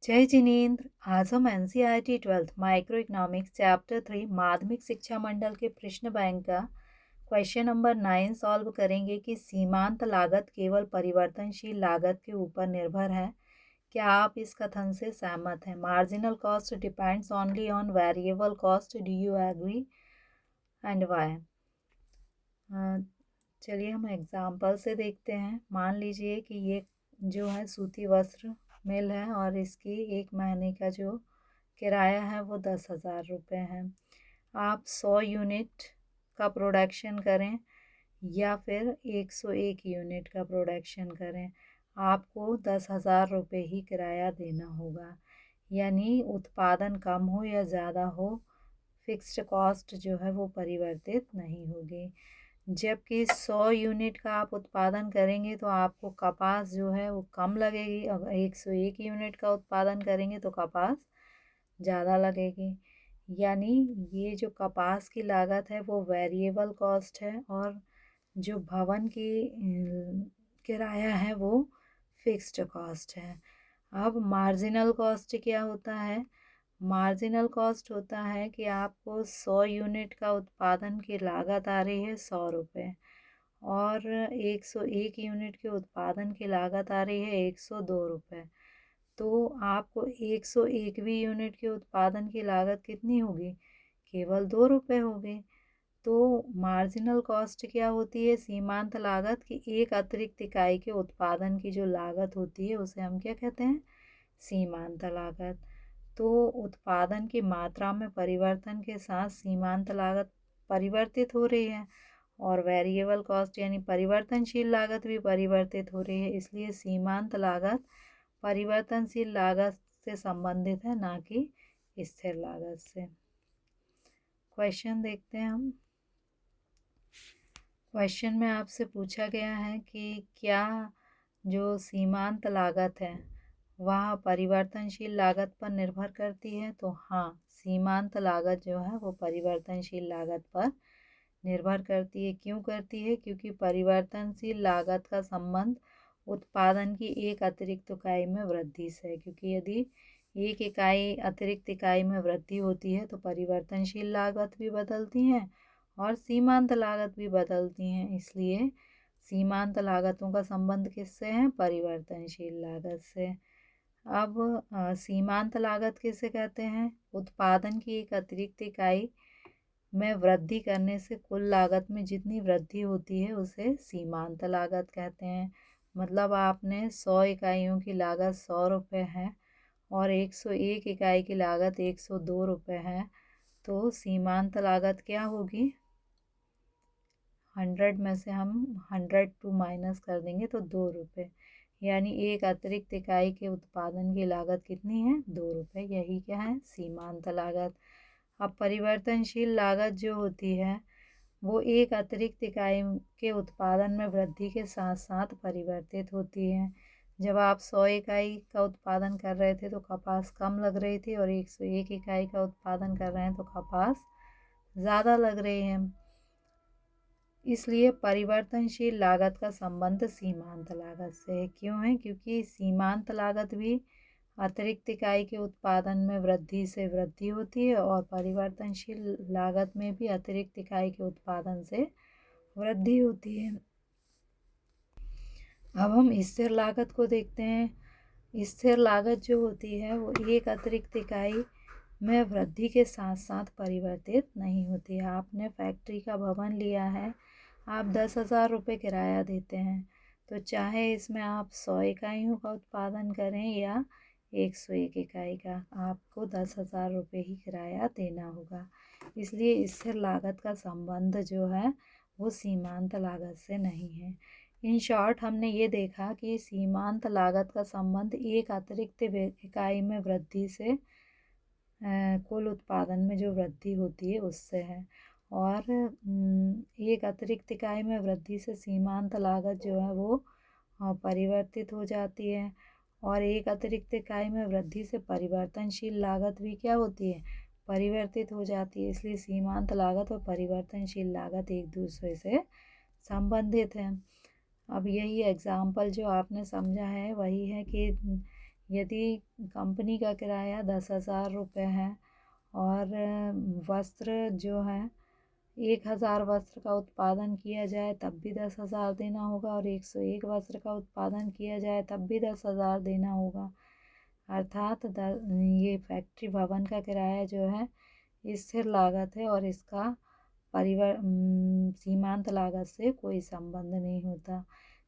जय जिनेन्द्र। आज हम NCERT 12th micro economics chapter 3 माध्यमिक शिक्षा मंडल के प्रश्न बैंक का क्वेश्चन नंबर 9 सॉल्व करेंगे कि सीमांत लागत केवल परिवर्तनशील लागत के ऊपर निर्भर है। क्या आप इस कथन से सहमत हैं? Marginal cost depends only on variable cost, do you agree and why? चलिए हम एग्जाम्पल से देखते हैं। मान लीजिए कि ये जो है सूती वस्त्र मिल है और इसकी एक महीने का जो किराया है वो 10,000 रुपये है। आप 100 यूनिट का प्रोडक्शन करें या फिर 101 यूनिट का प्रोडक्शन करें, आपको 10,000 रुपये ही किराया देना होगा। यानी उत्पादन कम हो या ज़्यादा हो, फिक्स्ड कॉस्ट जो है वो परिवर्तित नहीं होगी। जबकि 100 यूनिट का आप उत्पादन करेंगे तो आपको कपास जो है वो कम लगेगी। अगर 101 यूनिट का उत्पादन करेंगे तो कपास ज़्यादा लगेगी। यानी ये जो कपास की लागत है वो वेरिएबल कॉस्ट है और जो भवन की किराया है वो फिक्स्ड कॉस्ट है। अब मार्जिनल कॉस्ट क्या होता है? मार्जिनल कॉस्ट होता है कि आपको 100 यूनिट का उत्पादन की लागत आ रही है 100 रुपये और 101 यूनिट के उत्पादन की लागत आ रही है 102 रुपये। तो आपको 101वीं यूनिट के उत्पादन की लागत कितनी होगी? केवल 2 रुपये होगी। तो मार्जिनल कॉस्ट क्या होती है? सीमांत लागत की एक अतिरिक्त इकाई के उत्पादन की जो लागत होती है उसे हम क्या कहते हैं? सीमांत लागत। तो उत्पादन की मात्रा में परिवर्तन के साथ सीमांत लागत परिवर्तित हो रही है और वेरिएबल कॉस्ट यानी परिवर्तनशील लागत भी परिवर्तित हो रही है। इसलिए सीमांत लागत परिवर्तनशील लागत से संबंधित है, ना कि स्थिर लागत से। क्वेश्चन देखते हैं हम। क्वेश्चन में आपसे पूछा गया है कि क्या जो सीमांत लागत है वह परिवर्तनशील लागत पर निर्भर करती है? तो हाँ, सीमांत लागत जो है वो परिवर्तनशील लागत पर निर्भर करती है। क्यों करती है? क्योंकि परिवर्तनशील लागत का संबंध उत्पादन की एक अतिरिक्त इकाई में वृद्धि से है। क्योंकि यदि एक इकाई अतिरिक्त इकाई में वृद्धि होती है तो परिवर्तनशील लागत भी बदलती हैं और सीमांत लागत भी बदलती हैं। इसलिए सीमांत लागतों का संबंध किससे है? परिवर्तनशील लागत से। अब सीमांत लागत किसे कहते हैं? उत्पादन की एक अतिरिक्त इकाई में वृद्धि करने से कुल लागत में जितनी वृद्धि होती है उसे सीमांत लागत कहते हैं। मतलब आपने 100 इकाइयों की लागत 100 रुपये है और 101 इकाई की लागत 102 रुपये है, तो सीमांत लागत क्या होगी? 100 में से हम 102 माइनस कर देंगे तो 2 रुपये। यानी एक अतिरिक्त इकाई के उत्पादन की लागत कितनी है? 2 रुपये। यही क्या है? सीमांत लागत। अब परिवर्तनशील लागत जो होती है वो एक अतिरिक्त इकाई के उत्पादन में वृद्धि के साथ साथ परिवर्तित होती है। जब आप 100 इकाई का उत्पादन कर रहे थे तो कपास कम लग रही थी और 101 इकाई का उत्पादन कर रहे हैं तो कपास ज़्यादा लग रही है। इसलिए परिवर्तनशील लागत का संबंध सीमांत लागत से है। क्यों है? क्योंकि सीमांत लागत भी अतिरिक्त इकाई के उत्पादन में वृद्धि से वृद्धि होती है और परिवर्तनशील लागत में भी अतिरिक्त इकाई के उत्पादन से वृद्धि होती है। अब हम स्थिर लागत को देखते हैं। स्थिर लागत जो होती है वो एक अतिरिक्त इकाई में वृद्धि के साथ साथ परिवर्तित नहीं होती है। आपने फैक्ट्री का भवन लिया है, आप 10,000 रुपये किराया देते हैं, तो चाहे इसमें आप 100 इकाइयों का उत्पादन करें या 101 इकाई का, आपको 10,000 रुपये ही किराया देना होगा। इसलिए स्थिर लागत का संबंध जो है वो सीमांत लागत से नहीं है। इन शॉर्ट हमने ये देखा कि सीमांत लागत का संबंध एक अतिरिक्त इकाई में वृद्धि से कुल उत्पादन में जो वृद्धि होती है उससे है और एक अतिरिक्त इकाई में वृद्धि से सीमांत लागत जो है वो परिवर्तित हो जाती है और एक अतिरिक्त इकाई में वृद्धि से परिवर्तनशील लागत भी क्या होती है? परिवर्तित हो जाती है। इसलिए सीमांत लागत और परिवर्तनशील लागत एक दूसरे से संबंधित हैं। अब यही एग्जाम्पल जो आपने समझा है वही है कि यदि कंपनी का किराया 10,000 रुपये है और वस्त्र जो है 1,000 वस्त्र का उत्पादन किया जाए तब भी 10,000 देना होगा, और 101 वस्त्र का उत्पादन किया जाए तब भी 10,000 देना होगा। अर्थात ये फैक्ट्री भवन का किराया जो है स्थिर लागत है और इसका सीमांत लागत से कोई संबंध नहीं होता।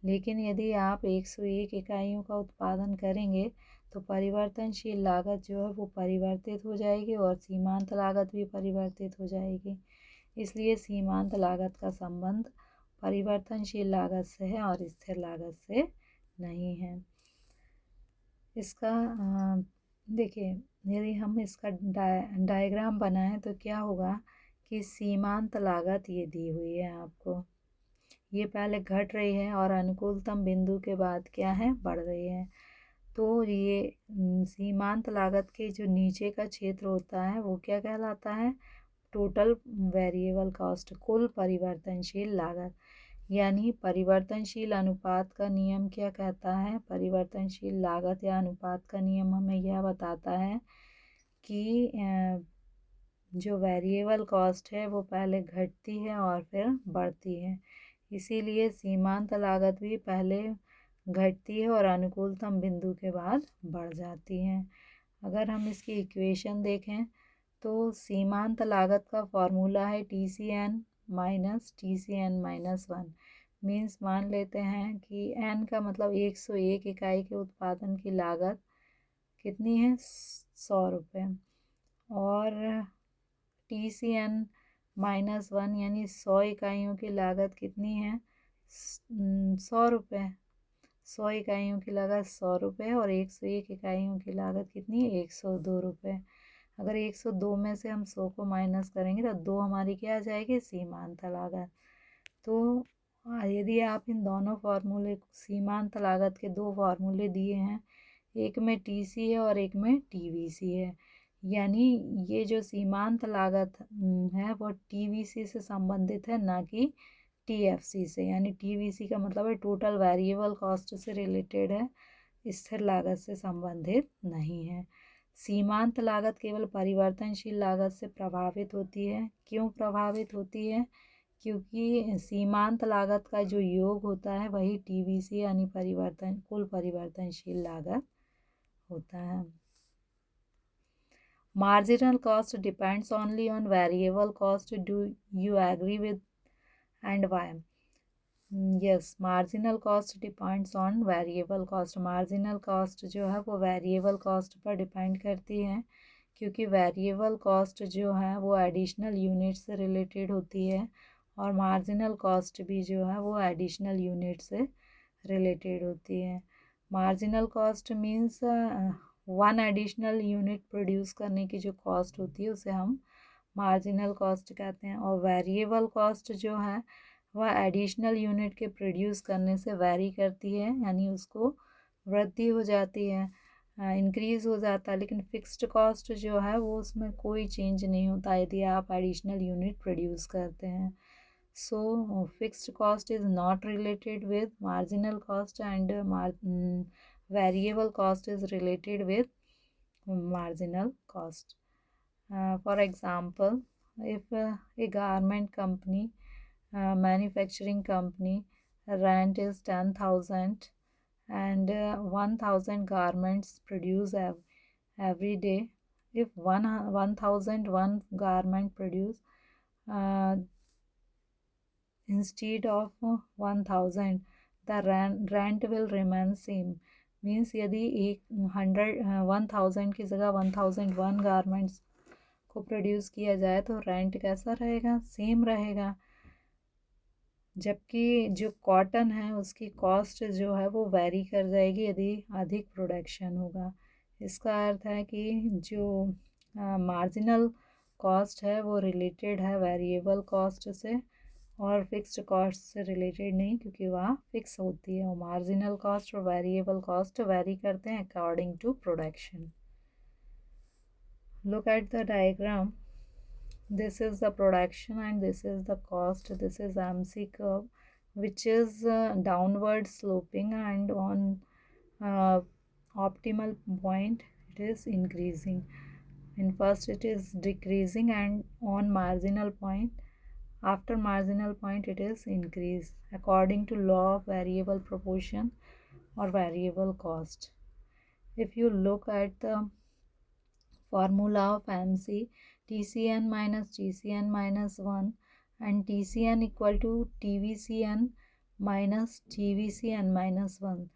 लेकिन यदि आप 101 इकाइयों का उत्पादन करेंगे तो परिवर्तनशील लागत जो है वो परिवर्तित हो जाएगी और सीमांत लागत भी परिवर्तित हो जाएगी। इसलिए सीमांत लागत का संबंध परिवर्तनशील लागत से है और स्थिर लागत से नहीं है। इसका देखिए, यदि हम इसका डायग्राम बनाएं तो क्या होगा कि सीमांत लागत ये दी हुई है आपको, ये पहले घट रही है और अनुकूलतम बिंदु के बाद क्या है, बढ़ रही है। तो ये सीमांत लागत के जो नीचे का क्षेत्र होता है वो क्या कहलाता है, टोटल वेरिएबल कॉस्ट, कुल परिवर्तनशील लागत। यानी परिवर्तनशील अनुपात का नियम क्या कहता है, परिवर्तनशील लागत या अनुपात का नियम हमें यह बताता है कि जो वेरिएबल कॉस्ट है वो पहले घटती है और फिर बढ़ती है। इसीलिए सीमांत लागत भी पहले घटती है और अनुकूलतम बिंदु के बाद बढ़ जाती है। अगर हम इसकी इक्वेशन देखें तो सीमांत लागत का फॉर्मूला है TCN minus TCN minus 1। Means मान लेते हैं कि n का मतलब 101 इकाई के उत्पादन की लागत कितनी है, 100 रुपये, और TCN माइनस 1 यानी 100 इकाइयों की लागत कितनी है, 100 रुपये। 100 इकाइयों की लागत 100 रुपये और 101 इकाइयों की लागत कितनी है, 102 रुपये। अगर 102 में से हम 100 को माइनस करेंगे तो 2 हमारी क्या आ जाएगी, सीमांत लागत। तो यदि आप इन दोनों फार्मूले, सीमांत लागत के दो फार्मूले दिए हैं, एक में TC है और एक में TVC है, यानी ये जो सीमांत लागत है वो TVC से संबंधित है, ना कि TFC से। यानी TVC का मतलब है टोटल वेरिएबल कॉस्ट से रिलेटेड है, स्थिर लागत से संबंधित नहीं है। सीमांत लागत केवल परिवर्तनशील लागत से प्रभावित होती है। क्यों प्रभावित होती है, क्योंकि सीमांत लागत का जो योग होता है वही TVC यानी कुल परिवर्तनशील लागत होता है। Marginal cost depends only on variable cost. Do you agree with and why? Yes, marginal cost depends on variable cost. Marginal cost जो है वो variable cost पर depend करती है, क्योंकि variable cost जो है वो additional unit से related होती है और marginal cost भी जो है वो additional unit से related होती है। Marginal cost means one additional unit produce करने की जो कॉस्ट होती है उसे हम मार्जिनल कॉस्ट कहते हैं। और वेरिएबल कॉस्ट जो है वह एडिशनल यूनिट के प्रोड्यूस करने से वेरी करती है, यानी उसको वृद्धि हो जाती है, इंक्रीज़ हो जाता है। लेकिन फिक्स्ड कॉस्ट जो है वो उसमें कोई चेंज नहीं होता यदि आप एडिशनल यूनिट प्रोड्यूस करते हैं। सो fixed cost is not related with marginal cost and variable cost is related with marginal cost. For example, if a garment company, manufacturing company, rent is 10,000 and 1,000 garments produced every day. If 1,001 garment produced instead of 1,000, the rent will remain same. Means यदि 1,000 की जगह 1,001 garments को produce किया जाए तो rent कैसा रहेगा, same रहेगा। जबकि जो कॉटन है उसकी कॉस्ट जो है वो वेरी कर जाएगी यदि अधिक प्रोडक्शन होगा। इसका अर्थ है कि जो मार्जिनल कॉस्ट है वो रिलेटेड है वेरिएबल कॉस्ट से और फिक्स्ड कॉस्ट से रिलेटेड नहीं, क्योंकि वहाँ फिक्स होती है। और मार्जिनल कॉस्ट और वेरिएबल कॉस्ट वेरी करते हैं according to production. Look at the diagram, this is the production and this is the cost. This is MC curve which is downward sloping, and on optimal point it is increasing. In first it is decreasing, and on marginal point, after marginal point it is increase according to law of variable proportion or variable cost. If you look at the formula of MC, TCN minus TCN minus 1 and TCN equal to TVCN minus TVCN minus 1,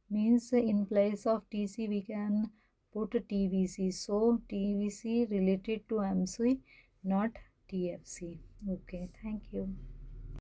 means in place of TC we can put TVC. So TVC related to MC, not TFC. Okay, thank you.